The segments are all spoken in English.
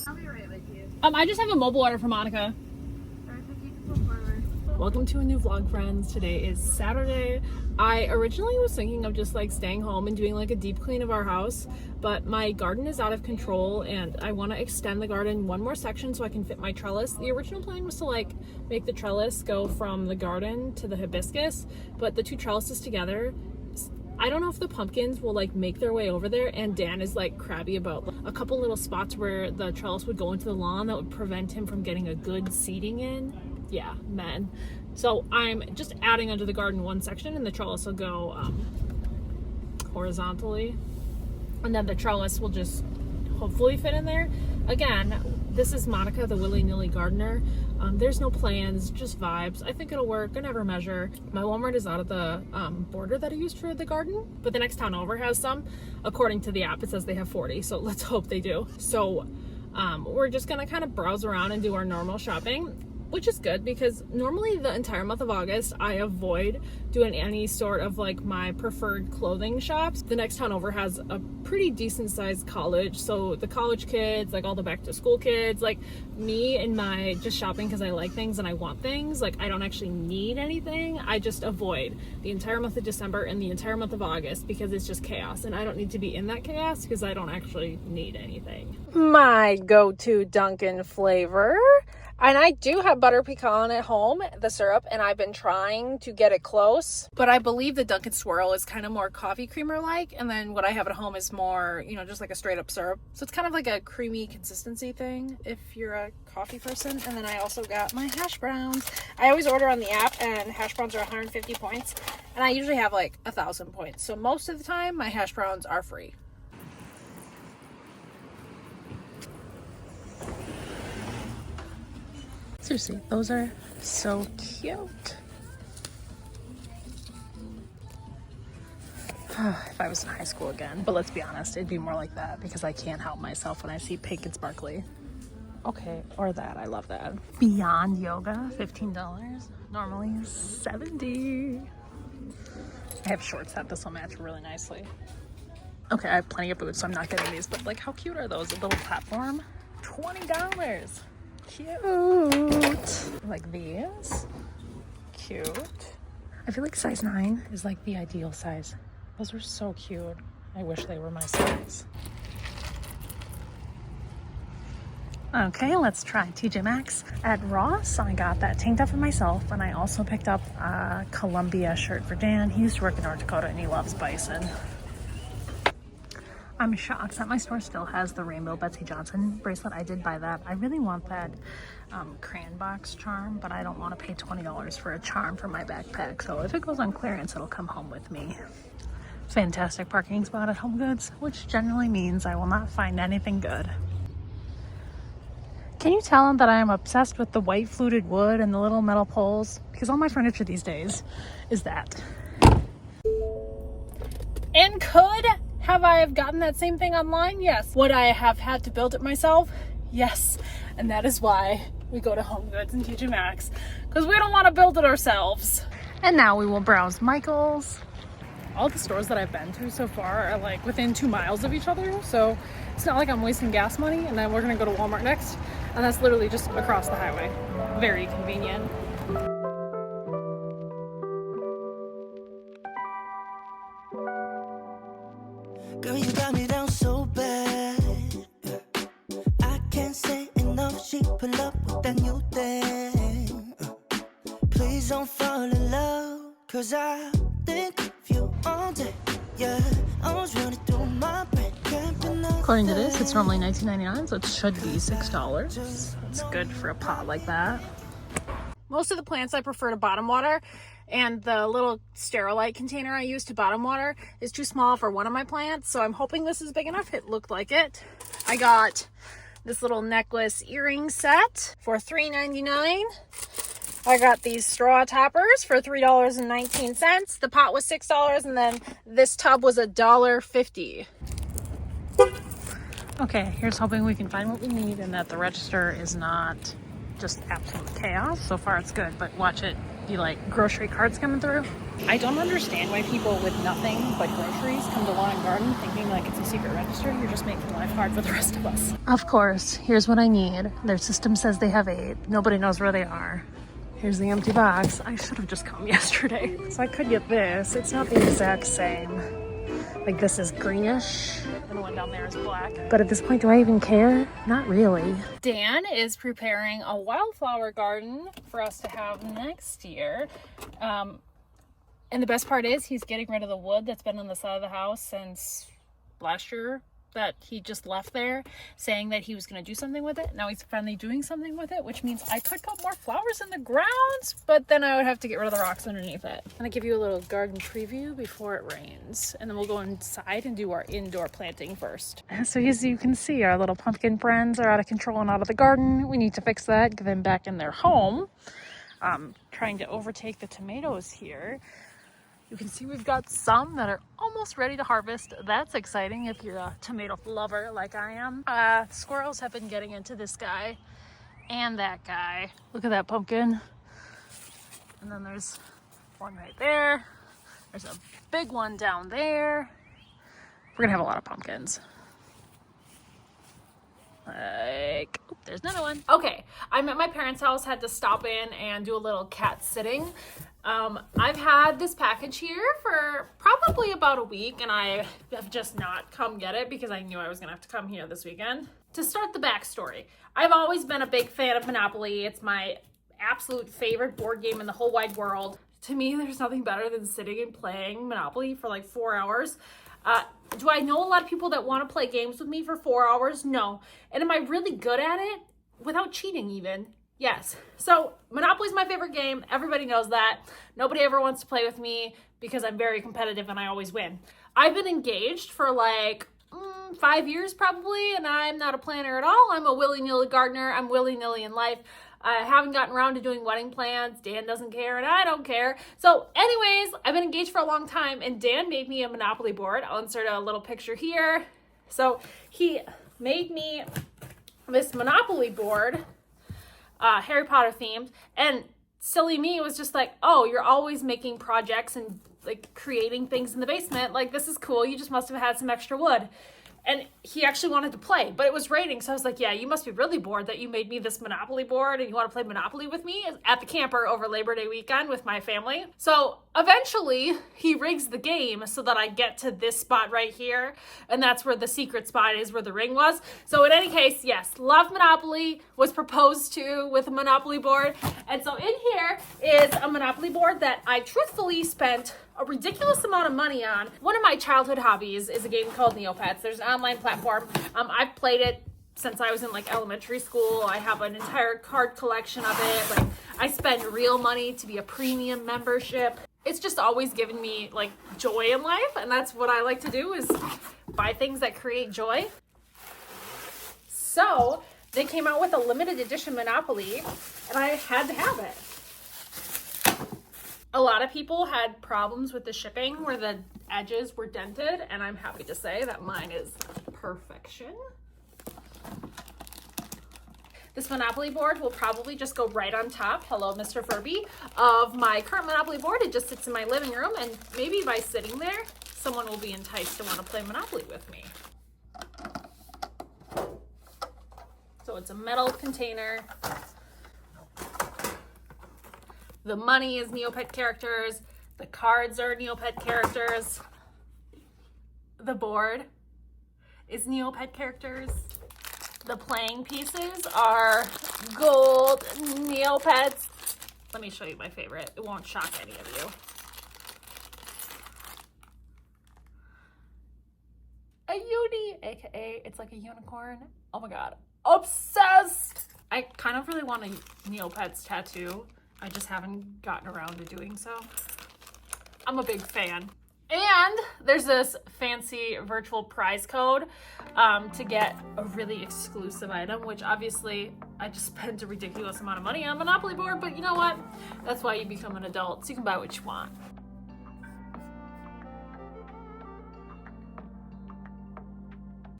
I'll be right with you. I just have a mobile order for Monica. Welcome to a new vlog, friends. Today is Saturday. I originally was thinking of just like staying home and doing like a deep clean of our house, but my garden is out of control and I want to extend the garden one more section so I can fit my trellis. The original plan was to like make the trellis go from the garden to the hibiscus, but the two trellises together, I don't know if the pumpkins will like make their way over there, and Dan is like crabby about a couple little spots where the trellis would go into the lawn that would prevent him from getting a good seeding in. Yeah, men. So I'm just adding under the garden one section and the trellis will go horizontally, and then the trellis will just hopefully fit in there. Again, this is Monica, the willy-nilly gardener. There's no plans, just vibes. I think it'll work. I never measure. My Walmart is out of the border that I used for the garden, but the next town over has some. According to the app, it says they have 40, so let's hope they do. So we're just gonna kind of browse around and do our normal shopping, which is good because normally the entire month of August I avoid doing any sort of like my preferred clothing shops. The next town over has a pretty decent sized college, so the college kids, like all the back to school kids, like me and my just shopping because I like things and I want things, like I don't actually need anything. I just avoid the entire month of December and the entire month of August because it's just chaos and I don't need to be in that chaos because I don't actually need anything. My go-to Dunkin' flavor. And I do have butter pecan at home, the syrup, and I've been trying to get it close. But I believe the Dunkin' Swirl is kind of more coffee creamer-like, and then what I have at home is more, you know, just like a straight-up syrup. So it's kind of like a creamy consistency thing if you're a coffee person. And then I also got my hash browns. I always order on the app, and hash browns are 150 points, and I usually have like 1,000 points. So most of the time, my hash browns are free. Seriously, those are so cute. If I was in high school again, but let's be honest, it'd be more like that because I can't help myself when I see pink and sparkly. Okay, or that, I love that. Beyond Yoga, $15, normally $70. I have shorts that this will match really nicely. Okay, I have plenty of boots, so I'm not getting these, but like how cute are those? A little platform, $20. Cute. Like these. Cute. I feel like size 9 is like the ideal size. Those are so cute. I wish they were my size. Okay, let's try TJ Maxx. At Ross, I got that tank top for myself, and I also picked up a Columbia shirt for Dan. He used to work in North Dakota and he loves bison. I'm shocked that my store still has the rainbow Betsy Johnson bracelet. I did buy that. I really want that crayon box charm, but I don't want to pay $20 for a charm for my backpack. So if it goes on clearance, it'll come home with me. Fantastic parking spot at Home Goods, which generally means I will not find anything good. Can you tell that I am obsessed with the white fluted wood and the little metal poles? Because all my furniture these days is that. And have I have gotten that same thing online? Yes. Would I have had to build it myself? Yes. And that is why we go to Home Goods and TJ Maxx, because we don't want to build it ourselves. And now we will browse Michael's. All the stores that I've been to so far are like within 2 miles of each other, so it's not like I'm wasting gas money. And then we're gonna go to Walmart next, and that's literally just across the highway. Very convenient. Girl, you got me down so bad. I can't say enough. She pull up with that new thing. Please don't fall in love, cause I think of you all day. Yeah, I was running through my brain. According to this, it's normally $19.99, so it should be $6. It's good for a pot like that. Most of the plants I prefer to bottom water, and the little Sterilite container I use to bottom water is too small for one of my plants, so I'm hoping this is big enough. It looked like it. I got this little necklace earring set for $3.99. I got these straw toppers for $3.19. The pot was $6, and then this tub was $1.50. Okay, here's hoping we can find what we need and that the register is not just absolute chaos. So far it's good, but watch it be like grocery carts coming through. I don't understand why people with nothing but groceries come to lawn and garden thinking like it's a secret register. You're just making life hard for the rest of us. Of course, here's what I need. Their system says they have 8. Nobody knows where they are. Here's the empty box. I should have just come yesterday. So I could get this. It's not the exact same. Like this is greenish and the one down there is black. But at this point, do I even care? Not really. Dan is preparing a wildflower garden for us to have next year. And the best part is he's getting rid of the wood that's been on the side of the house since last year that he just left there, saying that he was going to do something with it. Now he's finally doing something with it, which means I could put more flowers in the ground, but then I would have to get rid of the rocks underneath it. I'm going to give you a little garden preview before it rains, and then we'll go inside and do our indoor planting first. So as you can see, our little pumpkin friends are out of control and out of the garden. We need to fix that, get them back in their home. Trying to overtake the tomatoes here. You can see we've got some that are almost ready to harvest. That's exciting if you're a tomato lover like I am. Squirrels have been getting into this guy and that guy. Look at that pumpkin. And then there's one right there. There's a big one down there. We're gonna have a lot of pumpkins. Like, oh, there's another one. Okay, I'm at my parents' house, had to stop in and do a little cat sitting. I've had this package here for probably about a week, and I have just not come get it because I knew I was gonna have to come here this weekend. To start the backstory, I've always been a big fan of Monopoly. It's my absolute favorite board game in the whole wide world. To me, there's nothing better than sitting and playing Monopoly for like 4 hours. Do I know a lot of people that want to play games with me for 4 hours? No. And am I really good at it? Without cheating even? Yes. So Monopoly is my favorite game. Everybody knows that. Nobody ever wants to play with me because I'm very competitive and I always win. I've been engaged for like 5 years probably, and I'm not a planner at all. I'm a willy-nilly gardener. I'm willy-nilly in life. I haven't gotten around to doing wedding plans. Dan doesn't care and I don't care. So anyways, I've been engaged for a long time and Dan made me a Monopoly board. I'll insert a little picture here. So he made me this Monopoly board, Harry Potter themed, and silly me was just like, oh, you're always making projects and like creating things in the basement. Like, this is cool. You just must have had some extra wood. And he actually wanted to play, but it was raining. So I was like, yeah, you must be really bored that you made me this Monopoly board and you want to play Monopoly with me at the camper over Labor Day weekend with my family. So eventually he rigs the game so that I get to this spot right here. And that's where the secret spot is, where the ring was. So in any case, yes, love Monopoly, was proposed to with a Monopoly board. And so in here is a Monopoly board that I truthfully spent a ridiculous amount of money on. One of my childhood hobbies is a game called Neopets. There's an online platform. I've played it since I was in like elementary school. I have an entire card collection of it. Like, I spend real money to be a premium membership. It's just always given me like joy in life, and that's what I like to do, is buy things that create joy. So they came out with a limited edition Monopoly and I had to have it. A lot of people had problems with the shipping where the edges were dented, and I'm happy to say that mine is perfection. This Monopoly board will probably just go right on top, hello Mr. Furby, of my current Monopoly board. It just sits in my living room, and maybe by sitting there, someone will be enticed to want to play Monopoly with me. So it's a metal container. The money is Neopet characters. The cards are Neopet characters. The board is Neopet characters. The playing pieces are gold Neopets. Let me show you my favorite. It won't shock any of you. A uni, aka it's like a unicorn. Oh my god, obsessed! I kind of really want a Neopets tattoo. I just haven't gotten around to doing so. I'm a big fan. And there's this fancy virtual prize code to get a really exclusive item, which obviously I just spent a ridiculous amount of money on a Monopoly board, but you know what? That's why you become an adult, so you can buy what you want.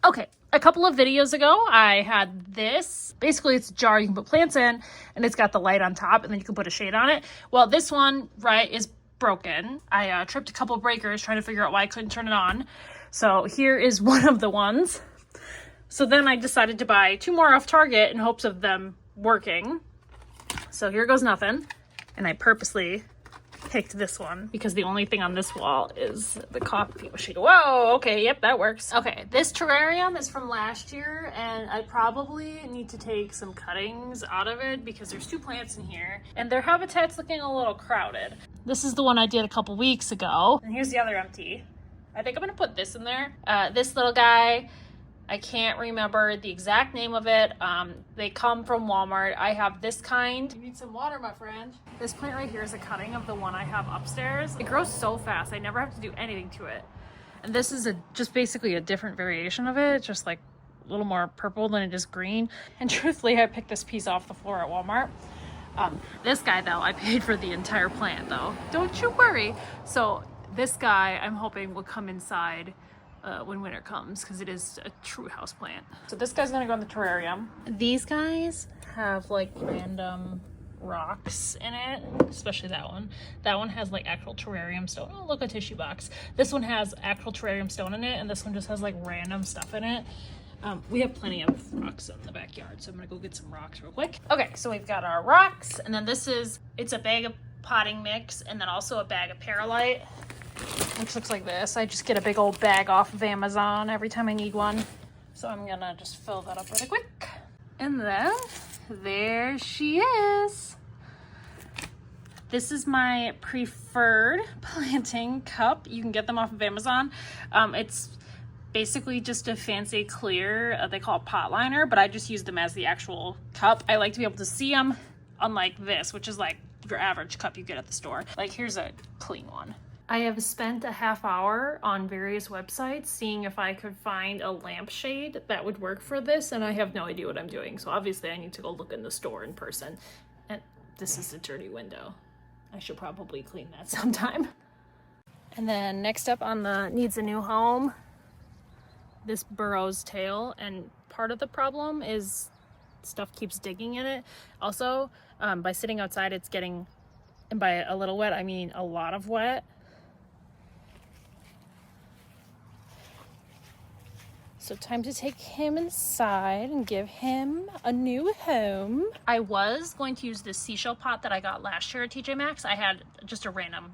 Okay, A couple of videos ago, I had this. Basically, it's a jar you can put plants in, and it's got the light on top, and then you can put a shade on it. Well, this one, right, is broken. I tripped a couple breakers trying to figure out why I couldn't turn it on. So here is one of the ones. So then I decided to buy 2 more off Target in hopes of them working. So here goes nothing. And I purposely picked this one because the only thing on this wall is the coffee sheet. Whoa, okay, yep, that works. Okay, this terrarium is from last year, and I probably need to take some cuttings out of it because there's 2 plants in here and their habitat's looking a little crowded. This is the one I did a couple weeks ago, and here's the other empty. I think I'm gonna put this in there. This little guy, I can't remember the exact name of it. They come from Walmart. I have this kind. You need some water, my friend. This plant right here is a cutting of the one I have upstairs. It grows so fast. I never have to do anything to it. And this is just basically a different variation of it. It's just like a little more purple than it is green. And truthfully, I picked this piece off the floor at Walmart. This guy though, I paid for the entire plant though. Don't you worry. So this guy, I'm hoping will come inside when winter comes, because it is a true house plant. So this guy's gonna go in the terrarium. These guys have like random rocks in it, especially that one. That one has like actual terrarium stone. Oh, look, a tissue box. This one has actual terrarium stone in it, and this one just has like random stuff in it. We have plenty of rocks in the backyard, so I'm gonna go get some rocks real quick. Okay, so we've got our rocks, and then it's a bag of potting mix, and then also a bag of perlite, which looks like this. I just get a big old bag off of Amazon every time I need one. So I'm gonna just fill that up really quick. And then there she is. This is my preferred planting cup. You can get them off of Amazon. It's basically just a fancy clear, they call it pot liner, but I just use them as the actual cup. I like to be able to see them, unlike this, which is like your average cup you get at the store. Like, here's a clean one. I have spent a half hour on various websites seeing if I could find a lampshade that would work for this, and I have no idea what I'm doing. So obviously I need to go look in the store in person. And this is a dirty window. I should probably clean that sometime. And then next up on the needs a new home, this burrow's tail, and part of the problem is stuff keeps digging in it. Also, by sitting outside, it's getting, and by a little wet, I mean a lot of wet. So time to take him inside and give him a new home. I was going to use this seashell pot that I got last year at TJ Maxx. I had just a random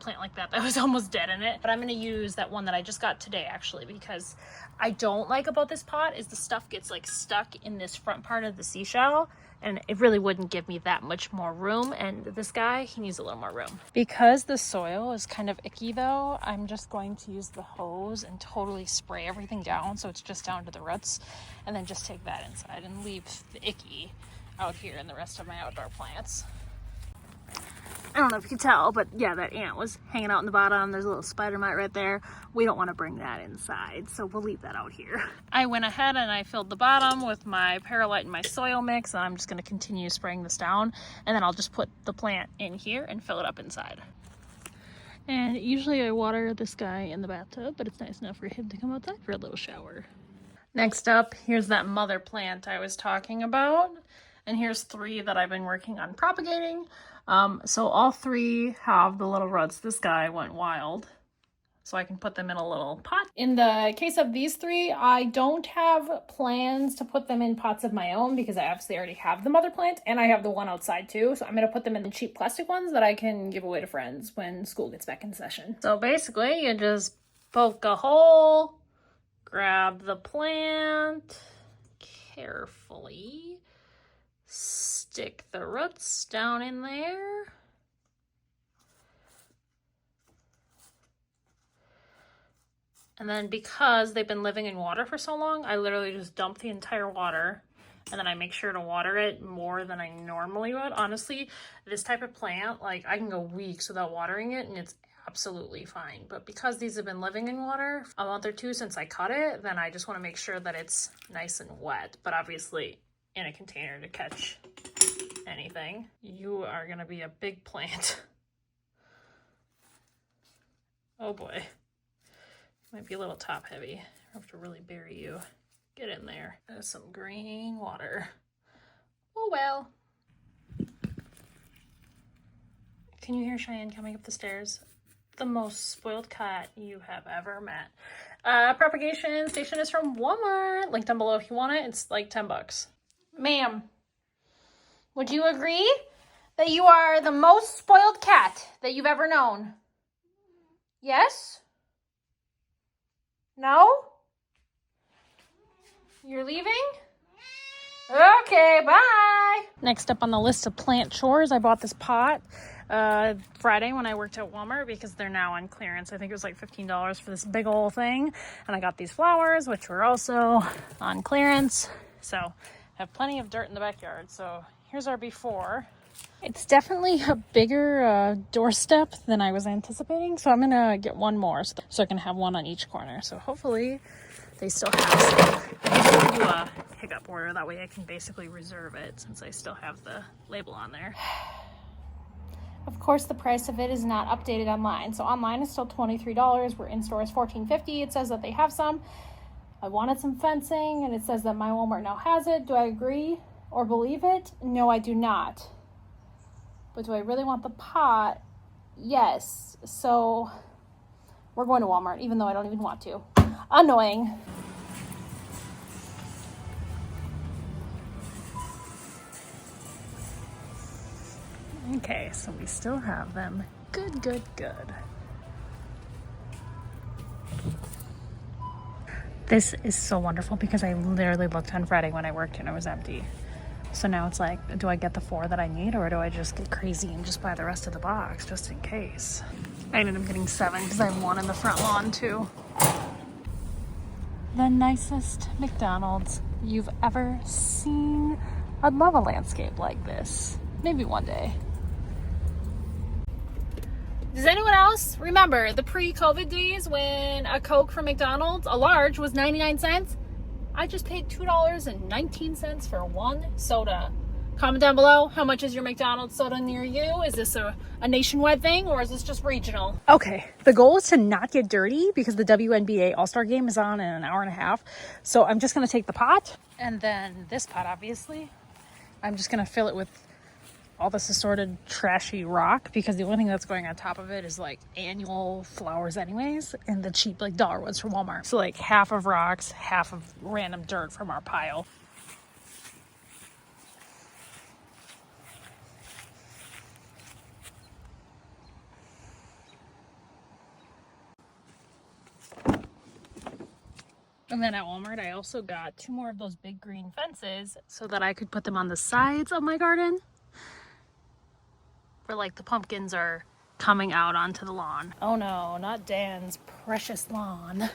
plant like that was almost dead in it, but I'm going to use that one that I just got today, actually, because I don't like about this pot is the stuff gets like stuck in this front part of the seashell, and it really wouldn't give me that much more room, and this guy, he needs a little more room. Because the soil is kind of icky though, I'm just going to use the hose and totally spray everything down so it's just down to the roots, and then just take that inside and leave the icky out here and the rest of my outdoor plants. I don't know if you can tell, but yeah, that ant was hanging out in the bottom. There's a little spider mite right there. We don't want to bring that inside, so we'll leave that out here. I went ahead and I filled the bottom with my perlite and my soil mix, and I'm just going to continue spraying this down, and then I'll just put the plant in here and fill it up inside. And usually I water this guy in the bathtub, but it's nice enough for him to come outside for a little shower. Next up, here's that mother plant I was talking about, and here's 3 that I've been working on propagating. So all 3 have the little roots. This guy went wild, so I can put them in a little pot. In the case of these 3, I don't have plans to put them in pots of my own because I obviously already have the mother plant, and I have the one outside too. So I'm going to put them in the cheap plastic ones that I can give away to friends when school gets back in session. So basically you just poke a hole, grab the plant carefully, stick the roots down in there, and then because they've been living in water for so long, I literally just dump the entire water, and then I make sure to water it more than I normally would. Honestly, this type of plant, like, I can go weeks without watering it and it's absolutely fine, but because these have been living in water a month or 2 since I cut it, then I just want to make sure that it's nice and wet, but obviously in a container to catch anything. You are gonna be a big plant. Oh boy. Might be a little top heavy. I have to really bury you. Get in there. There's some green water. Oh well. Can you hear Cheyenne coming up the stairs? The most spoiled cat you have ever met. Propagation station is from Walmart. Link down below if you want it. It's like 10 bucks. Ma'am, would you agree that you are the most spoiled cat that you've ever known? Yes? No? You're leaving? Okay, bye. Next up on the list of plant chores, I bought this pot Friday when I worked at Walmart because they're now on clearance. I think it was like $15 for this big old thing. And I got these flowers, which were also on clearance. So I have plenty of dirt in the backyard. So here's our before. It's definitely a bigger doorstep than I was anticipating. So I'm going to get one more so I can have one on each corner. So hopefully they still have some. I do a pickup order. That way I can basically reserve it since I still have the label on there. Of course, the price of it is not updated online. So online is still $23. Where in store is $14.50. It says that they have some. I wanted some fencing and it says that my Walmart now has it. Do I agree or believe it? No, I do not. But do I really want the pot? Yes. So we're going to Walmart, even though I don't even want to. Annoying. Okay, so we still have them. Good, good, good. This is so wonderful because I literally looked on Friday when I worked and it was empty. So now it's like, do I get the 4 that I need or do I just get crazy and just buy the rest of the box just in case? I ended up getting 7 because I have 1 in the front lawn too. The nicest McDonald's you've ever seen. I'd love a landscape like this. Maybe one day. Does anyone else remember the pre-COVID days when a Coke from McDonald's, a large, was 99 cents? I just paid $2.19 for one soda. Comment down below, how much is your McDonald's soda near you? Is this a nationwide thing or is this just regional? Okay, the goal is to not get dirty because the WNBA All-Star game is on in an hour and a half. So I'm just gonna take the pot and then this pot, obviously. I'm just gonna fill it with all this assorted trashy rock because the only thing that's going on top of it is like annual flowers anyways and the cheap like dollar ones from Walmart. So like half of rocks, half of random dirt from our pile. And then at Walmart, I also got 2 more of those big green fences so that I could put them on the sides of my garden. Where like the pumpkins are coming out onto the lawn. Oh no, not Dan's precious lawn.